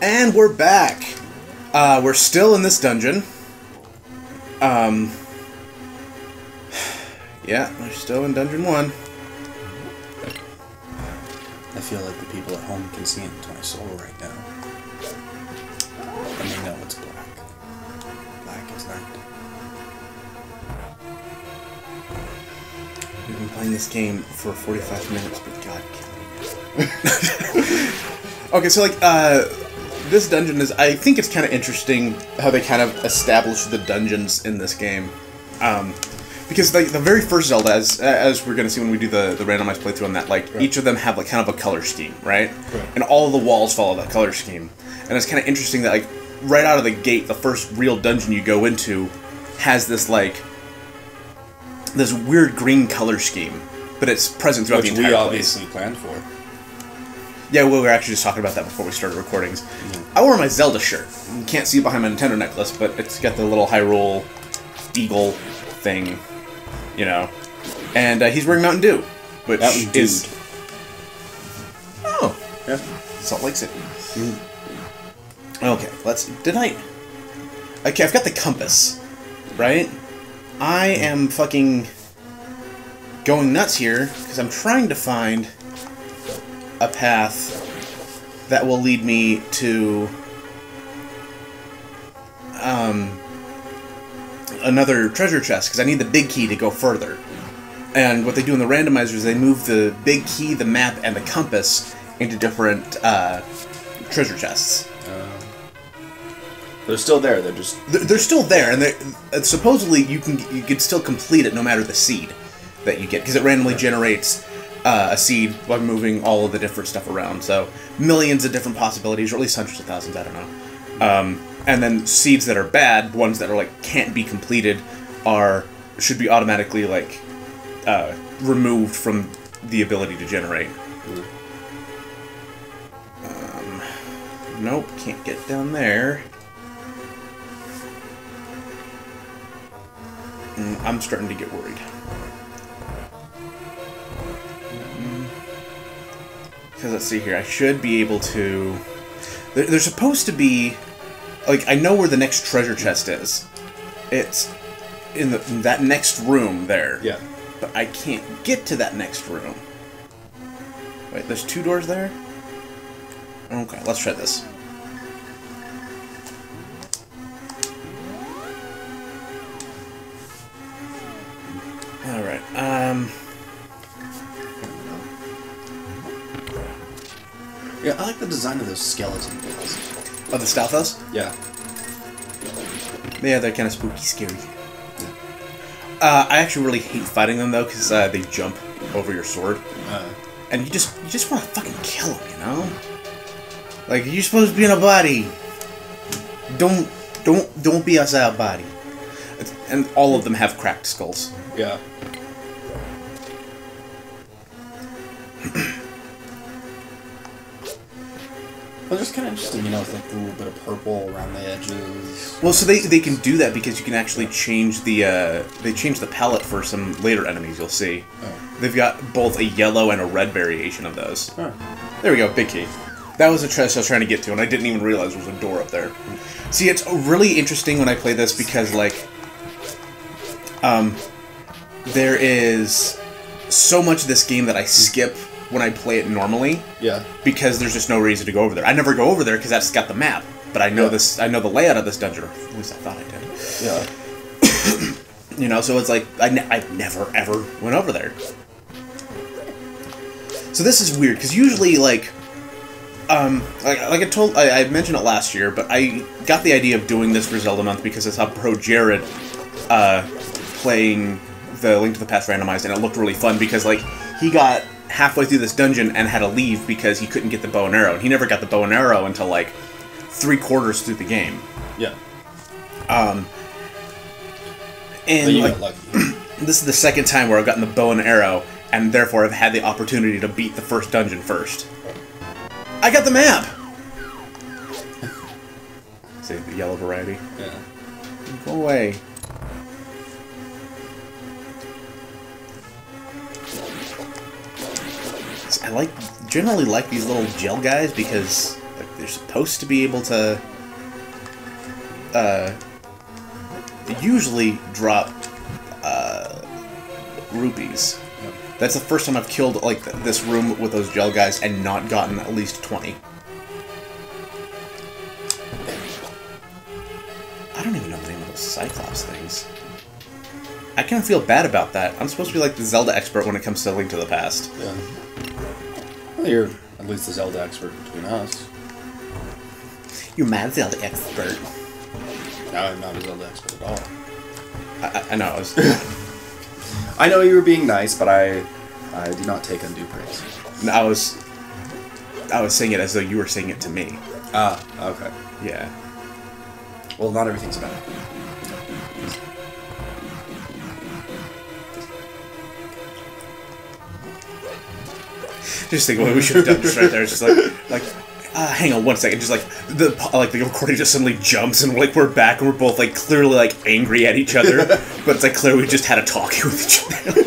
And we're back. We're still in this dungeon. Yeah, we're still in Dungeon 1. I feel like the people at home can see into my soul right now. And they know it's black. Black is night. We've been playing this game for 45 minutes, but God kill me. Okay, so like, this dungeon is, I think it's kind of interesting how they kind of establish the dungeons in this game. Because the very first Zelda, as we're going to see when we do the randomized playthrough on that, like, each of them have like kind of a color scheme, right? And all of the walls follow that color scheme. And it's kind of interesting that, like, right out of the gate, the first real dungeon you go into has this, like, this weird green color scheme, but it's present throughout the entire place. Which we obviously planned for. Yeah, we were actually just talking about that before we started recordings. I wore my Zelda shirt. You can't see it behind my Nintendo necklace, but it's got the little Hyrule eagle thing, you know. And he's wearing Mountain Dew, which is... Oh, yeah. Salt Lake City. Okay, okay, I've got the compass, right? I am fucking going nuts here, because I'm trying to find a path that will lead me to another treasure chest, because I need the big key to go further. And what they do in the randomizer is they move the big key, the map, and the compass into different treasure chests. They're still there. They're still there, and supposedly you can still complete it no matter the seed that you get, because it randomly generates a seed by moving all of the different stuff around. So millions of different possibilities, or at least hundreds of thousands, I don't know. And then seeds that are bad, ones that are like can't be completed, should be automatically like removed from the ability to generate. Nope, can't get down there. I'm starting to get worried. Because let's see here, I should be able to... There's supposed to be... Like, I know where the next treasure chest is. It's in that next room there. Yeah. But I can't get to that next room. Wait, there's 2 doors there? Okay, let's try this. Alright, Yeah, I like the design of those skeleton things. Oh, the Stalthos? Yeah. Yeah, they're kind of spooky, scary. Yeah. I actually really hate fighting them, though, because they jump over your sword. And you just want to fucking kill them, you know? Like, you're supposed to be in a body. Don't be outside a body. And all of them have cracked skulls. Yeah. Well, it's kind of interesting, you know, with like a little bit of purple around the edges. Well, so they can do that because you can actually change the they change the palette for some later enemies. You'll see. Oh. They've got both a yellow and a red variation of those. Oh. There we go, big key. That was the chest I was trying to get to, and I didn't even realize there was a door up there. See, it's really interesting when I play this because like, there is so much of this game that I skip when I play it normally. Yeah. Because there's just no reason to go over there. I never go over there because that's got the map. But I know this. I know the layout of this dungeon. Or at least I thought I did. Yeah. You know, so it's like I never ever went over there. So this is weird because usually like I mentioned it last year, but I got the idea of doing this for Zelda Month because I saw Pro Jared playing the Link to the Past randomized, and it looked really fun because like he got halfway through this dungeon and had to leave because he couldn't get the bow and arrow. And he never got the bow and arrow until like 3/4 through the game. Yeah. And you like, got lucky. This is the second time where I've gotten the bow and arrow, and therefore I've had the opportunity to beat the first dungeon first. I got the map! Say the yellow variety. Yeah. Go away. I generally like these little gel guys because like, they're supposed to be able to usually drop rupees. Yep. That's the first time I've killed like this room with those gel guys and not gotten at least 20. I don't even know the name of those Cyclops things. I kind of feel bad about that. I'm supposed to be like the Zelda expert when it comes to Link to the Past. Yeah. Well, you're at least the Zelda expert between us. You mad Zelda expert? No, I'm not a Zelda expert at all. I know. I know you were being nice, but I do not take undue praise. No, I was saying it as though you were saying it to me. Ah, okay. Yeah. Well, not everything's bad. Just think what we should have done just right there. It's just like, hang on one second. Just like the recording just suddenly jumps and we're back and we're both like clearly like angry at each other, but it's like clearly we just had a talking with each other.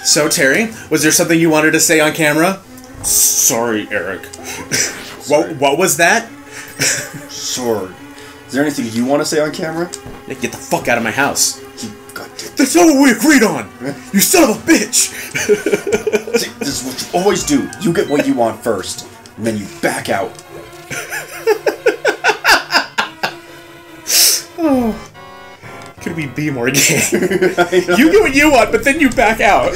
So Terry, was there something you wanted to say on camera? Sorry, Eric. Sorry. What was that? Sorry. Is there anything you want to say on camera? Yeah, get the fuck out of my house. That's not what we agreed on! You son of a bitch! See, this is what you always do. You get what you want first, and then you back out. Oh. Could we be more gay? You get what you want, but then you back out.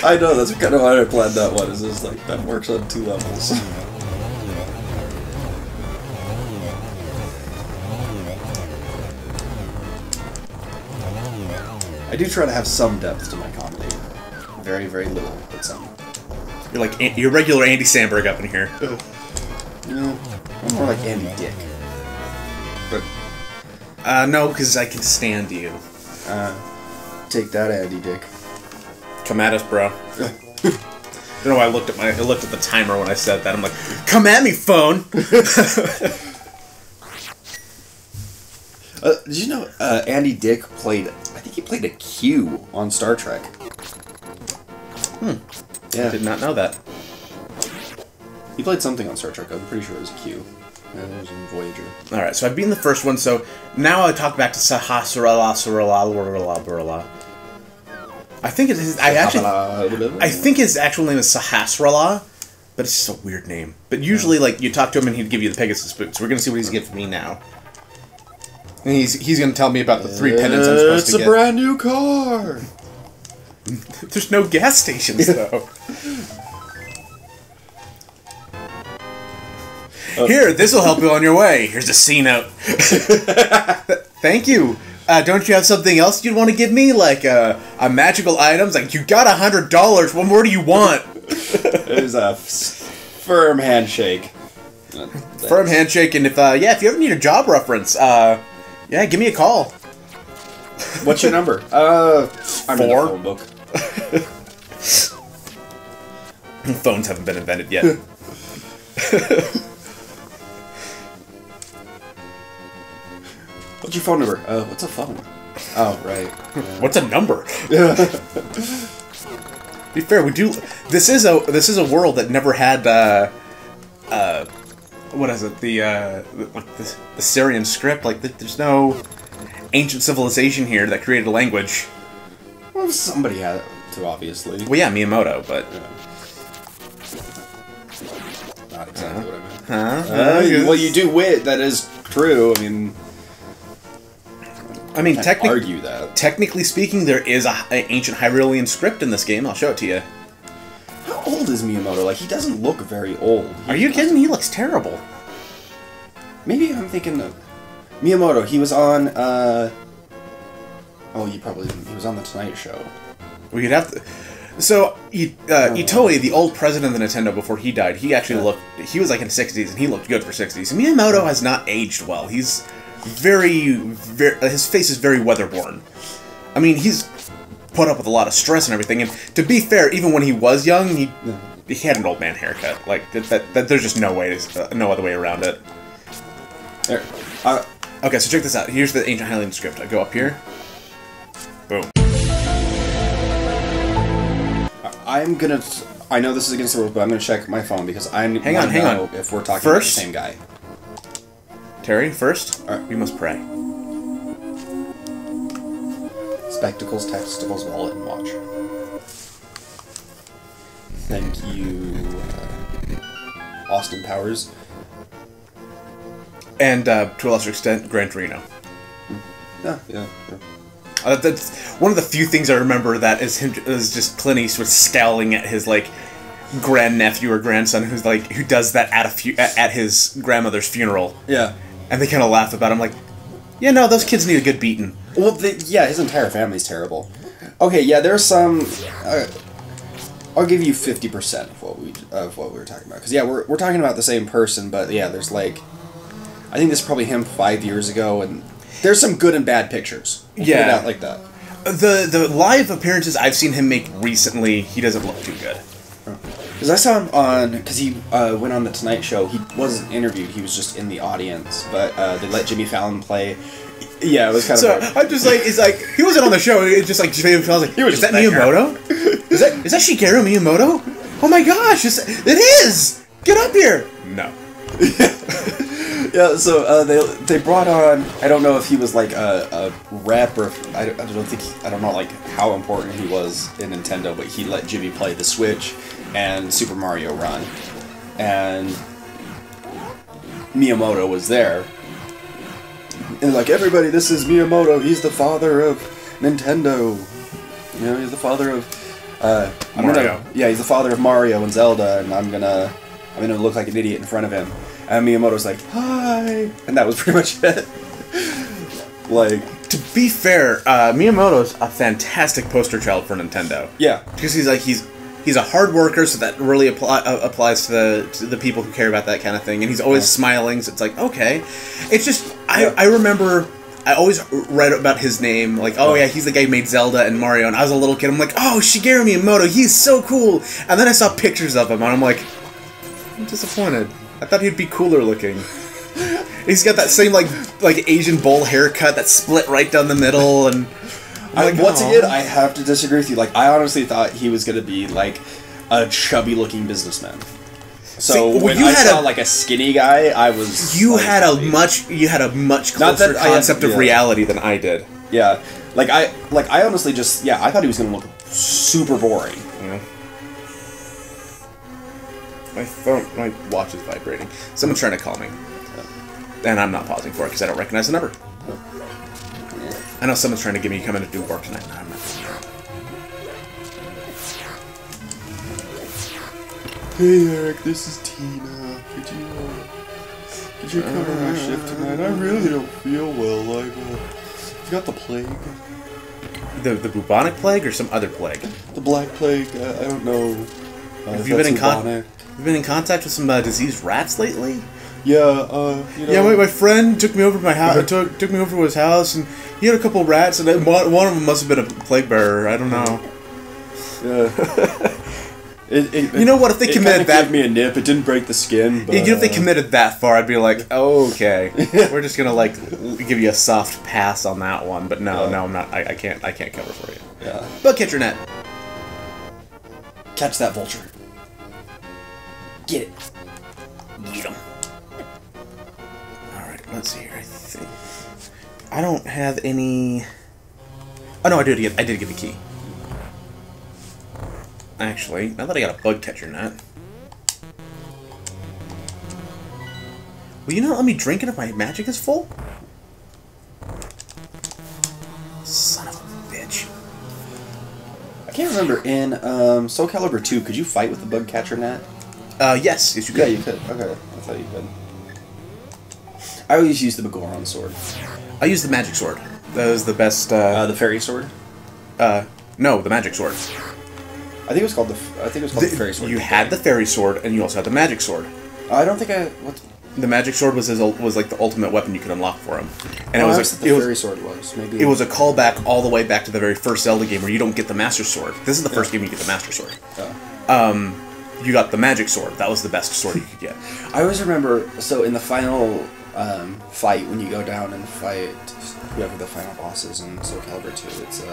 I know, that's kind of how I planned that one. Is just like, that works on 2 levels. I do try to have some depth to my comedy. Very, very little, but some. You're like you're regular Andy Samberg up in here. No, I'm more like Andy Dick. But no, because I can stand you. take that, Andy Dick. Come at us, bro. I don't know why I looked at the timer when I said that. I'm like, come at me, phone. Did you know Andy Dick played? I think he played a Q on Star Trek. Yeah, I did not know that. He played something on Star Trek. I'm pretty sure it was a Q. Yeah, it was in Voyager. All right, so I've beaten the first one. So now I talk back to Sahasrara. I think it is. I think his actual name is Sahasrara, but it's just a weird name. But usually, like you talk to him and he'd give you the Pegasus boot. So we're gonna see what he's giving me now. And he's gonna tell me about the 3 pendants I'm supposed to get. It's a brand new car. There's no gas stations though. Here, this will help you on your way. Here's a C note. Thank you. Don't you have something else you'd want to give me, like a magical items? Like you got $100. What more do you want? It was a firm handshake. Firm handshake, and if you ever need a job reference, yeah, give me a call. What's your number? I'm in the phone book. Phones haven't been invented yet. What's your phone number? What's a phone? Oh, right. What's a number? Be fair, we do. This is a world that never had what is it? The Syrian script. Like, there's no ancient civilization here that created a language. Well, somebody had to, obviously. Well, yeah, Miyamoto, but not exactly what I meant. Well, you do wit. That is true. I mean, argue that. Technically speaking, there is an ancient Hyrulean script in this game. I'll show it to you. How old is Miyamoto? Like, he doesn't look very old. Are you kidding? He looks terrible. Maybe I'm thinking of Miyamoto. He was on. He was on the Tonight Show. We'd have to. So Itoi, the old president of the Nintendo before he died, he actually he was like in his 60s and he looked good for 60s. Miyamoto has not aged well. He's his face is very weatherborn. I mean, he's put up with a lot of stress and everything, and to be fair, even when he was young, he had an old man haircut. Like, that there's just no other way around it. There. Okay, so check this out. Here's the ancient Hylian script. I go up here. Boom. I'm I know this is against the rules, but I'm going to check my phone because I want to know if we're talking about the same guy. Terry, first, we must pray. Spectacles, testicles, wallet, and watch. Thank you, Austin Powers. And, to a lesser extent, Gran Torino. Yeah. That's one of the few things I remember that is just Clint Eastwood scowling at his, like, grandnephew or grandson who does that at his grandmother's funeral. Yeah. And they kind of laugh about it. I'm like, yeah, no, those kids need a good beating. Well, his entire family's terrible. Okay, yeah, there's some... I'll give you 50% of what we were talking about. Because, yeah, we're talking about the same person, but, yeah, there's, like... I think this is probably him 5 years ago, and there's some good and bad pictures. We'll put it out like that. The live appearances I've seen him make recently, he doesn't look too good. Because I saw him on... Because he went on The Tonight Show. He wasn't interviewed. He was just in the audience. But they let Jimmy Fallon play... Yeah, it was kind of... So, I'm just like... It's like... He wasn't on the show. It's just like... Jimmy Fallon's like... Is that Miyamoto? Is that Shigeru Miyamoto? Oh my gosh! It is! Get up here! No. Yeah, so they brought on... I don't know if he was like a rep or... I don't know like how important he was in Nintendo, but he let Jimmy play the Switch and Super Mario Run. And Miyamoto was there. And like, everybody, this is Miyamoto. He's the father of Nintendo. You know, he's the father of... Mario. He's the father of Mario and Zelda, and I'm gonna look like an idiot in front of him. And Miyamoto's like, hi! And that was pretty much it. Like... To be fair, Miyamoto's a fantastic poster child for Nintendo. Yeah. Because he's a hard worker, so that really applies to the people who care about that kind of thing. And he's always smiling, so it's like, okay. It's just, I remember... I always read about his name, like, oh yeah, he's the guy who made Zelda and Mario, and I was a little kid, I'm like, oh, Shigeru Miyamoto, he's so cool! And then I saw pictures of him, and I'm like, I'm disappointed. I thought he'd be cooler looking. He's got that same, like Asian bowl haircut that's split right down the middle, and... Once again, I have to disagree with you. Like, I honestly thought he was going to be, like, a chubby-looking businessman. So when I saw like a skinny guy, I was... You had a much closer concept of reality than I did. Yeah, I honestly just I thought he was gonna look super boring. Yeah. My watch is vibrating. Someone's trying to call me, and I'm not pausing for it because I don't recognize the number. I know someone's trying to get me to come in to do work tonight. No, I'm not. Hey Eric, this is Tina. Could you cover my shift tonight? I really don't feel well. I've got the plague. The bubonic plague or some other plague? The black plague. I don't know. Have you been in contact with some diseased rats lately? Yeah. Yeah, my friend took me over to my house. Took me over to his house, and he had a couple rats, and one of them must have been a plague bearer. I don't know. Yeah. You know what? If they committed that, gave me a nip. It didn't break the skin. But, you know, if they committed that far, I'd be like, oh, okay, we're just gonna like give you a soft pass on that one. But no, I'm not. I can't cover for you. Yeah. But catch your net. Catch that vulture. Get it. Get him. All right. Let's see here. I think I don't have any. Oh no, I did get the key. Actually, now that I got a bug catcher net... Will you not let me drink it if my magic is full? Son of a bitch. I can't remember, in Soul Calibur 2, could you fight with the bug catcher net? Yes you could. Yeah, you could. Okay, I thought you could. I always use the Magoron sword. I use the magic sword. That was the best, the fairy sword? No, the magic sword. I think it was called the fairy sword. You had the fairy sword, and you also had the magic sword. I don't think I... What? The magic sword was like the ultimate weapon you could unlock for him. And it was the fairy sword was. Maybe it was a callback all the way back to the very first Zelda game where you don't get the Master Sword. This is the first game you get the Master Sword. Oh. You got the magic sword. That was the best sword you could get. I always remember, so in the final fight when you go down and fight whoever the final boss is in Soul Calibur 2. It's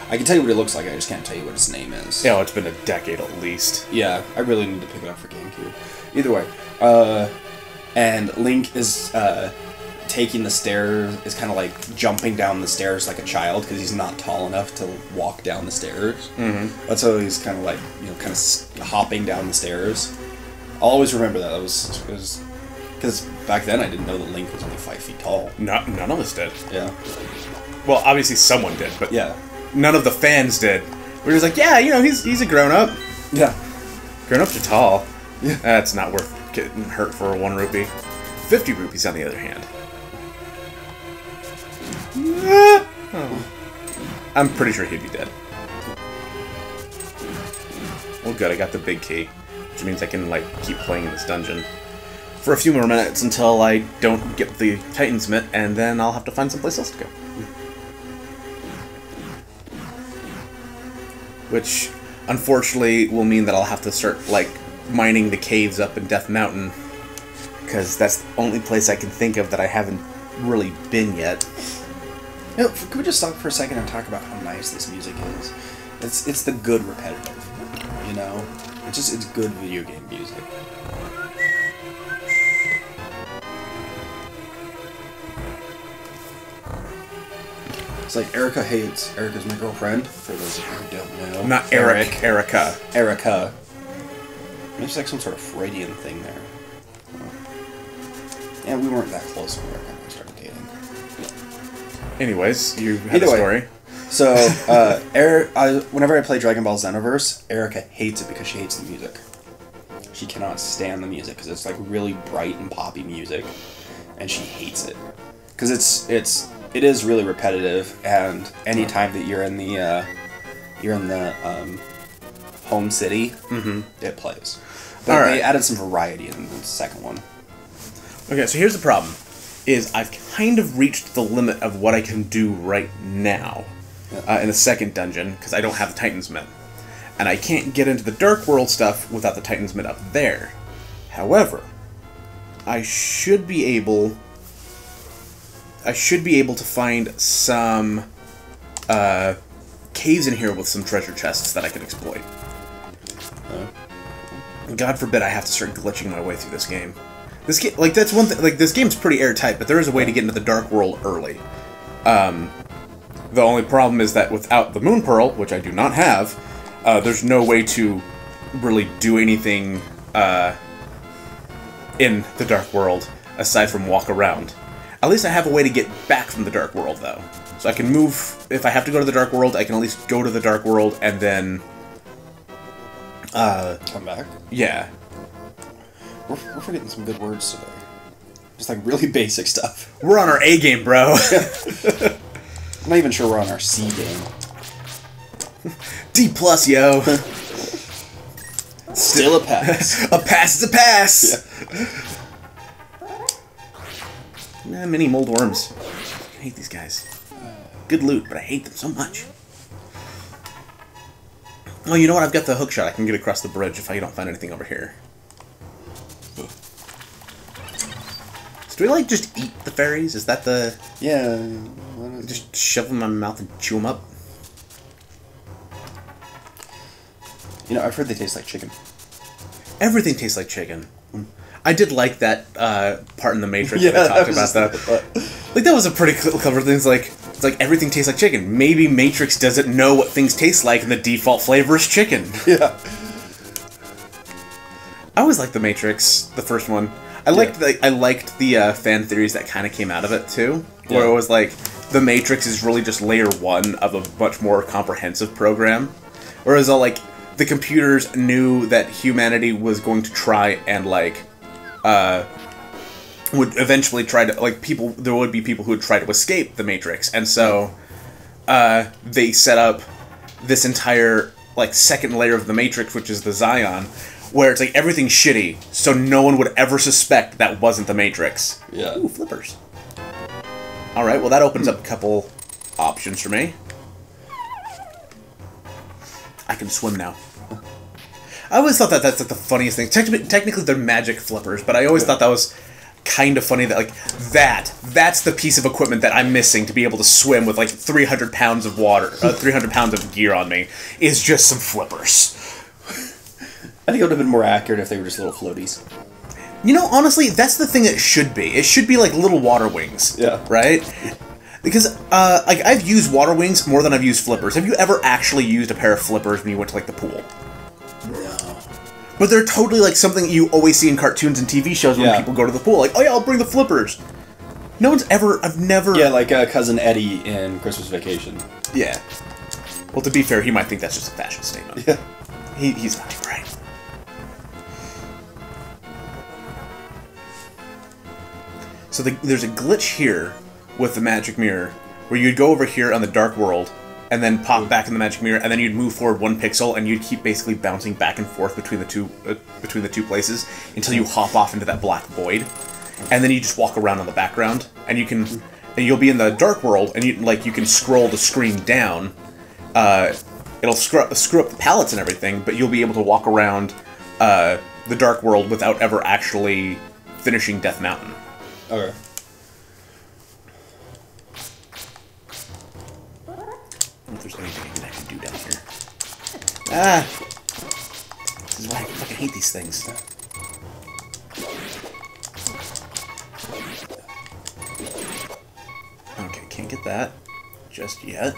I can tell you what it looks like, I just can't tell you what its name is. Yeah, well, it's been a decade at least. Yeah, I really need to pick it up for GameCube. Either way, and Link is taking the stairs, is kind of like jumping down the stairs like a child because he's not tall enough to walk down the stairs. Mm-hmm. That's how he's kind of like, you know, kind of hopping down the stairs. I'll always remember that. It was because back then I didn't know that Link was only 5 feet tall. None of us did. Yeah. Well, obviously someone did, but yeah, none of the fans did. We were just like, yeah, you know, he's a grown up. Yeah. Grown ups are tall. Yeah. That's not worth getting hurt for 1 rupee. 50 rupees on the other hand. Oh. I'm pretty sure he'd be dead. Well, good, I got the big key, which means I can, like, keep playing in this dungeon for a few more minutes until I don't get the Titan's Mitt, and then I'll have to find someplace else to go. Which, unfortunately, will mean that I'll have to start, like, mining the caves up in Death Mountain, because that's the only place I can think of that I haven't really been yet. You know, could we just stop for a second and talk about how nice this music is? It's the good repetitive, you know? It's good video game music. It's like Erica's my girlfriend, for those of you who don't know. Not Eric, Erica. Erica. There's like some sort of Freudian thing there. Yeah, we weren't that close when Erica and I started dating. Anyways, you had a story. So, whenever I play Dragon Ball Xenoverse, Erica hates it because she hates the music. She cannot stand the music because it's like really bright and poppy music, and she hates it because it is really repetitive. And any time that you're in the home city, it plays. But they added some variety in the second one. Okay, so here's the problem. Is I've kind of reached the limit of what I can do right now in the second dungeon, because I don't have the Titan's Mitt. And I can't get into the Dark World stuff without the Titan's Mitt up there. However, I should be able to find some caves in here with some treasure chests that I can exploit. God forbid I have to start glitching my way through this game. This game, like, that's one thing. Like, this game's pretty airtight, but there is a way to get into the Dark World early. The only problem is that without the Moon Pearl, which I do not have, there's no way to really do anything in the Dark World aside from walk around. At least I have a way to get back from the Dark World, though. So I can move. If I have to go to the Dark World, I can at least go to the Dark World and then come back. Yeah. We're forgetting some good words today. Just like really basic stuff. We're on our A game, bro. I'm not even sure we're on our C game. D+, yo. Still a pass. A pass is a pass. Yeah. Mini mold worms. I hate these guys. Good loot, but I hate them so much. Oh, you know what? I've got the hook shot. I can get across the bridge if I don't find anything over here. So do we, like, just eat the fairies? Is that the... Yeah. Just shove them in my mouth and chew them up? You know, I've heard they taste like chicken. Everything tastes like chicken. I did like that part in The Matrix that talked about that. Like, that was a pretty clever thing. It's like everything tastes like chicken. Maybe Matrix doesn't know what things taste like, and the default flavor is chicken. Yeah. I always liked The Matrix, the first one. I liked the fan theories that kind of came out of it too, where it was like The Matrix is really just layer 1 of a much more comprehensive program, whereas like the computers knew that humanity was going to try and like would eventually try to like there would be people who would try to escape the Matrix, and so they set up this entire like second layer of the Matrix, which is the Zion, where it's like everything's shitty, so no one would ever suspect that wasn't the Matrix. Yeah. Ooh, flippers. Alright, well that opens up a couple options for me. I can swim now. I always thought that's like the funniest thing. Technically they're magic flippers, but I always thought that was kind of funny that, like, that's the piece of equipment that I'm missing to be able to swim with, like, 300 pounds of water, 300 pounds of gear on me, is just some flippers. I think it would have been more accurate if they were just little floaties. You know, honestly, that's the thing it should be. It should be like little water wings. Yeah. Right? Because, like, I've used water wings more than I've used flippers. Have you ever actually used a pair of flippers when you went to, like, the pool? No. But they're totally, like, something you always see in cartoons and TV shows when people go to the pool. Like, oh yeah, I'll bring the flippers. No one's ever... I've never... Yeah, like Cousin Eddie in Christmas Vacation. Yeah. Well, to be fair, he might think that's just a fashion statement. Yeah. He's not right. So there's a glitch here with the magic mirror where you'd go over here on the dark world and then pop back in the magic mirror, and then you'd move forward 1 pixel, and you'd keep basically bouncing back and forth between the two places until you hop off into that black void, and then you just walk around on the background, and you'll be in the dark world, and you can scroll the screen down. It'll screw up the palettes and everything, but you'll be able to walk around the dark world without ever actually finishing Death Mountain. Okay. I don't know if there's anything I can do down here. Ah! This is why I fucking hate these things. Okay, can't get that just yet.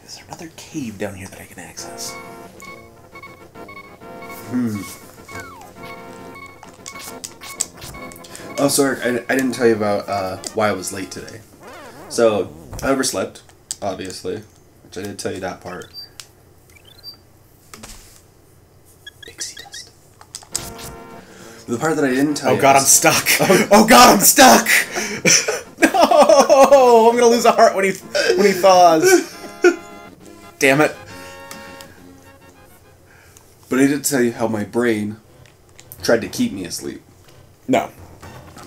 Is there another cave down here that I can access? Oh, sorry, I didn't tell you about why I was late today. So, I overslept, obviously, which I did tell you that part. Pixie dust. The part that I didn't tell you... Oh god, I'm stuck! Oh god, I'm stuck! No! I'm gonna lose a heart when he thaws. Damn it. But I did tell you how my brain tried to keep me asleep. No.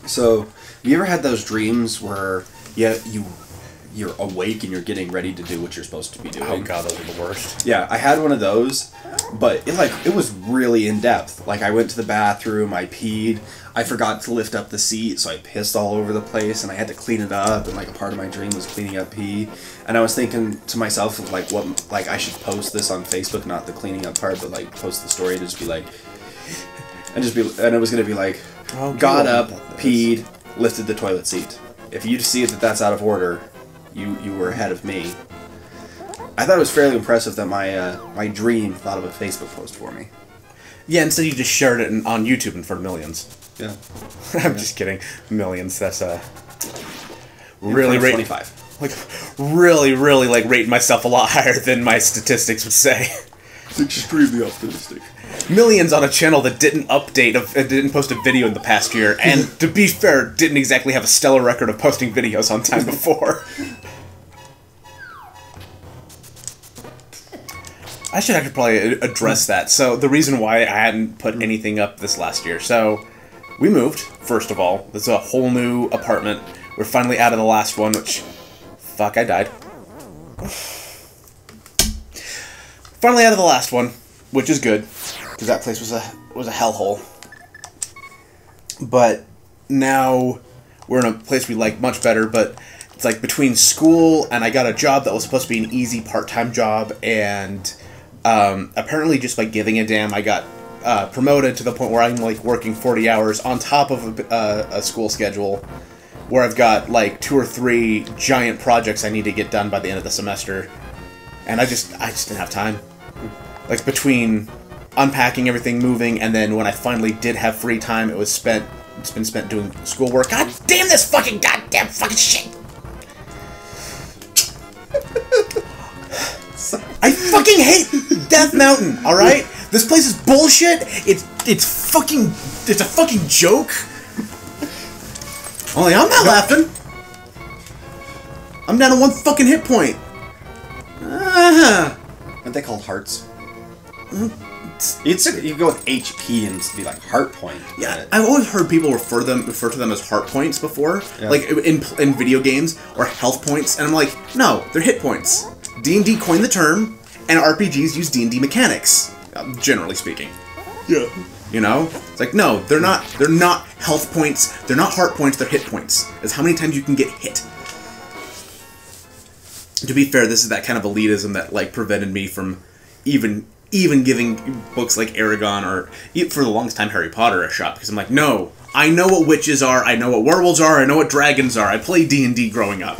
So, have you ever had those dreams where you're awake and you're getting ready to do what you're supposed to be doing? Oh god, those are the worst. Yeah, I had one of those, but it was really in depth. Like, I went to the bathroom, I peed, I forgot to lift up the seat, so I pissed all over the place, and I had to clean it up, and like a part of my dream was cleaning up pee. And I was thinking to myself of like I should post this on Facebook, not the cleaning up part, but like post the story to just be like, and it was gonna be like, got up, peed, lifted the toilet seat. If you see that that's out of order, you were ahead of me. I thought it was fairly impressive that my dream thought of a Facebook post for me. Yeah, instead you just shared it on YouTube in front of millions. Yeah. I'm just kidding. Millions, that's really 25. Like, really, like, rating myself a lot higher than my statistics would say. It's extremely optimistic. Millions on a channel that didn't didn't post a video in the past year, and to be fair, didn't exactly have a stellar record of posting videos on time before. I should actually probably address that. So, the reason why I hadn't put anything up this last year. So, we moved, first of all. This is a whole new apartment. We're finally out of the last one, which... Fuck, I died. Finally out of the last one, which is good, because that place was a hellhole. But now we're in a place we like much better, but it's like between school and I got a job that was supposed to be an easy part-time job, and apparently just by giving a damn, I got promoted to the point where I'm like working 40 hours on top of a school schedule, where I've got like 2 or 3 giant projects I need to get done by the end of the semester, and I just didn't have time. Like, between unpacking everything, moving, and then when I finally did have free time, it's been spent doing schoolwork. God damn this goddamn fucking shit! I fucking hate Death Mountain, alright? This place is bullshit. It's a fucking joke. Only I'm not laughing. I'm down to 1 fucking hit point. Aren't they called hearts? You go with HP and be like heart point. Yeah, I've always heard people refer to them as heart points before, like in video games, or health points, and I'm like, no, they're hit points. D&D coined the term, and RPGs use D&D mechanics, generally speaking. Yeah. You know? It's like, no, they're not health points, they're not heart points, they're hit points. It's how many times you can get hit. To be fair, this is that kind of elitism that, like, prevented me from even giving books like Aragon or, for the longest time, Harry Potter a shot, because I'm like, no, I know what witches are, I know what werewolves are, I know what dragons are, I played D&D growing up.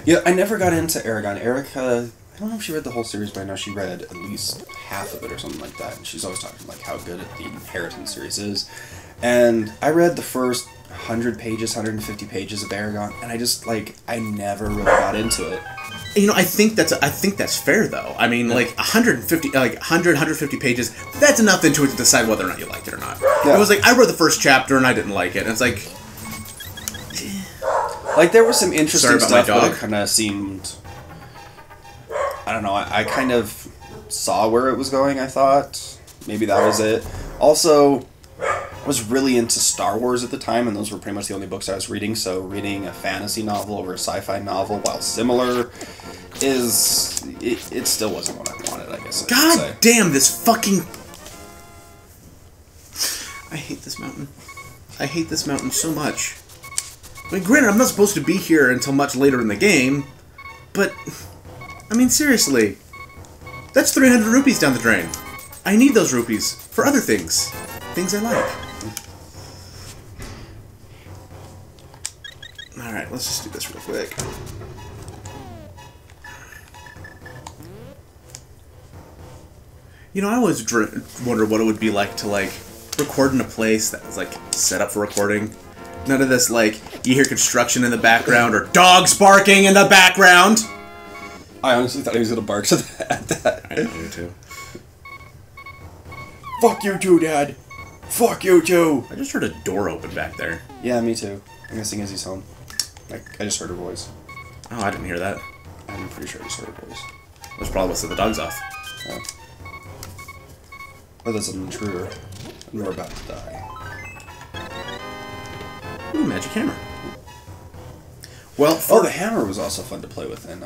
Yeah, I never got into Aragon. Erica, I don't know if she read the whole series, but I know she read at least half of it or something like that, and she's always talking like how good the Inheritance series is. And I read the first 100 pages, 150 pages of Aragon, and I just, like, I never really got into it. You know, I think that's fair, though. I mean, like, 150 pages, that's enough into it to decide whether or not you like it or not. Yeah. It was like, I read the first chapter and I didn't like it, and it's like... Like, there was some interesting stuff, but it kind of seemed... I don't know, I kind of saw where it was going, I thought. Maybe that was it. Also, I was really into Star Wars at the time, and those were pretty much the only books I was reading, so reading a fantasy novel over a sci-fi novel, while similar, it still wasn't what I wanted, I guess. God damn, this fucking... I hate this mountain. I hate this mountain so much. I mean, granted, I'm not supposed to be here until much later in the game, but... I mean, seriously. That's 300 rupees down the drain. I need those rupees for other things. Things I like. Alright, let's just do this real quick. You know, I always wonder what it would be like to, like, record in a place that was, like, set up for recording. None of this, like, you hear construction in the background or dogs barking in the background. I honestly thought he was going to bark at that. I do too. Fuck you too, Dad. Fuck you too. I just heard a door open back there. Yeah, me too. I'm guessing Izzy's home. I just heard her voice. Oh, I didn't hear that. I'm pretty sure I just heard her voice. That's probably what set the dogs off. Yeah. But that's an intruder. And we're about to die. Ooh, magic hammer. Well, the hammer was also fun to play with in,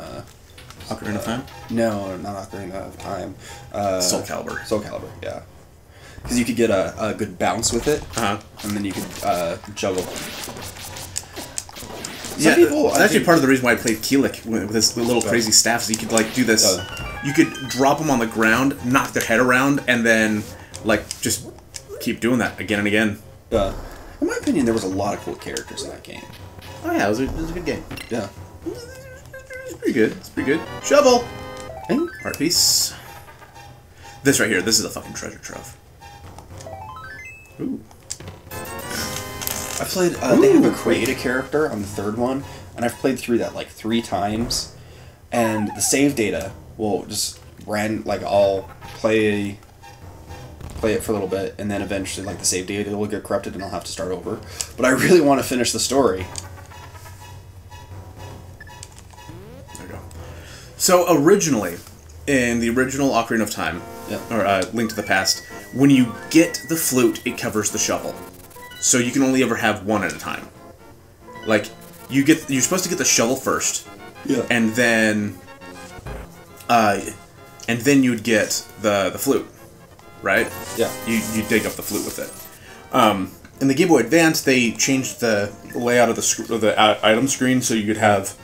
Ocarina of Time? No, not Ocarina of Time. Soul Calibur. Soul Calibur, yeah. Because you could get a good bounce with it, and then you could juggle. Some people, that's actually part of the reason why I played Keelik with his little crazy staff, so you could, like, do this. You could drop them on the ground, knock their head around, and then, like, just keep doing that again and again. In my opinion, there was a lot of cool characters in that game. Oh yeah, it was a good game. Yeah. It's pretty good. It's pretty good. Shovel! Heart piece. This right here, this is a fucking treasure trove. Ooh. I played, they have a create a character on the third one, and I've played through that like 3 times, and the save data will just I'll play it for a little bit, and then eventually, like, the save data will get corrupted and I'll have to start over. But I really want to finish the story. There you go. So, originally, in the original Ocarina of Time, or Link to the Past, when you get the flute, it covers the shovel. So you can only ever have one at a time. Like, you're supposed to get the shovel first, and then you'd get the flute. Right? Yeah. You dig up the flute with it. In the Game Boy Advance, they changed the layout of the item screen so you could have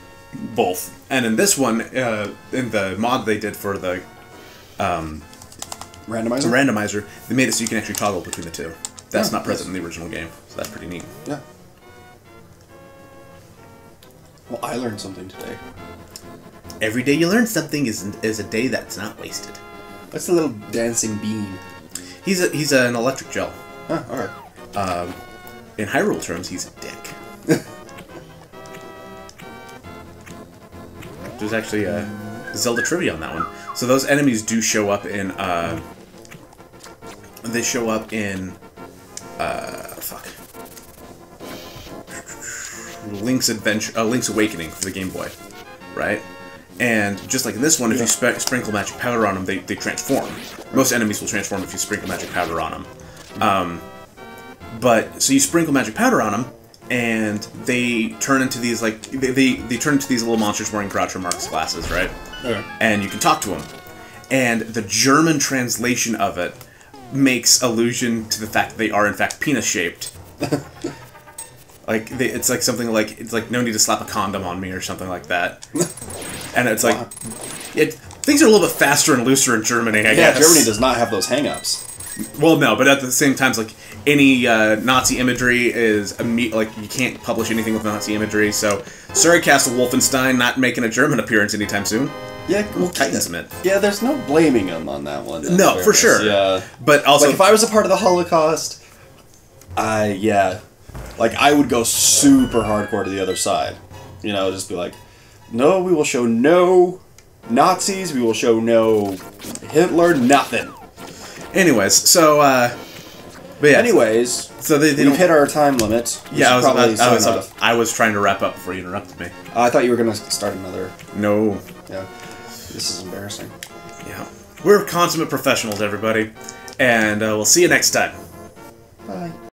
both. And in this one, in the mod they did for the randomizer, they made it so you can actually toggle between the two. That's not present in the original game, so that's pretty neat. Yeah. Well, I learned something today. Every day you learn something is a day that's not wasted. What's the little dancing bean? He's an electric gel. Huh, alright. In Hyrule terms, he's a dick. There's actually a Zelda trivia on that one. So those enemies do show up in, Link's Awakening for the Game Boy, right? And just like in this one, if you sprinkle magic powder on them, they transform. Most enemies will transform if you sprinkle magic powder on them. So you sprinkle magic powder on them, and they turn into these, like, they turn into these little monsters wearing Groucho Marx glasses, right? Okay. And you can talk to them. And the German translation of it makes allusion to the fact that they are in fact penis shaped. Like it's like something like it's like no need to slap a condom on me or something like that. And it's like things are a little bit faster and looser in Germany. I guess. Germany does not have those hang-ups. Well, no, but at the same time, it's like any Nazi imagery is like you can't publish anything with Nazi imagery. So, sorry, Castle Wolfenstein, not making a German appearance anytime soon. Yeah, well, tightness meant. Yeah, there's no blaming them on that one. No, for sure. Yeah, but also, like if I was a part of the Holocaust, like I would go super hardcore to the other side. You know, just be like, no, we will show no Nazis. We will show no Hitler. Nothing. Anyways, so, but yeah. Anyways, so we've hit our time limit. Yeah, I was trying to wrap up before you interrupted me. I thought you were going to start another. No. Yeah. This is embarrassing. Yeah. We're consummate professionals, everybody. And we'll see you next time. Bye.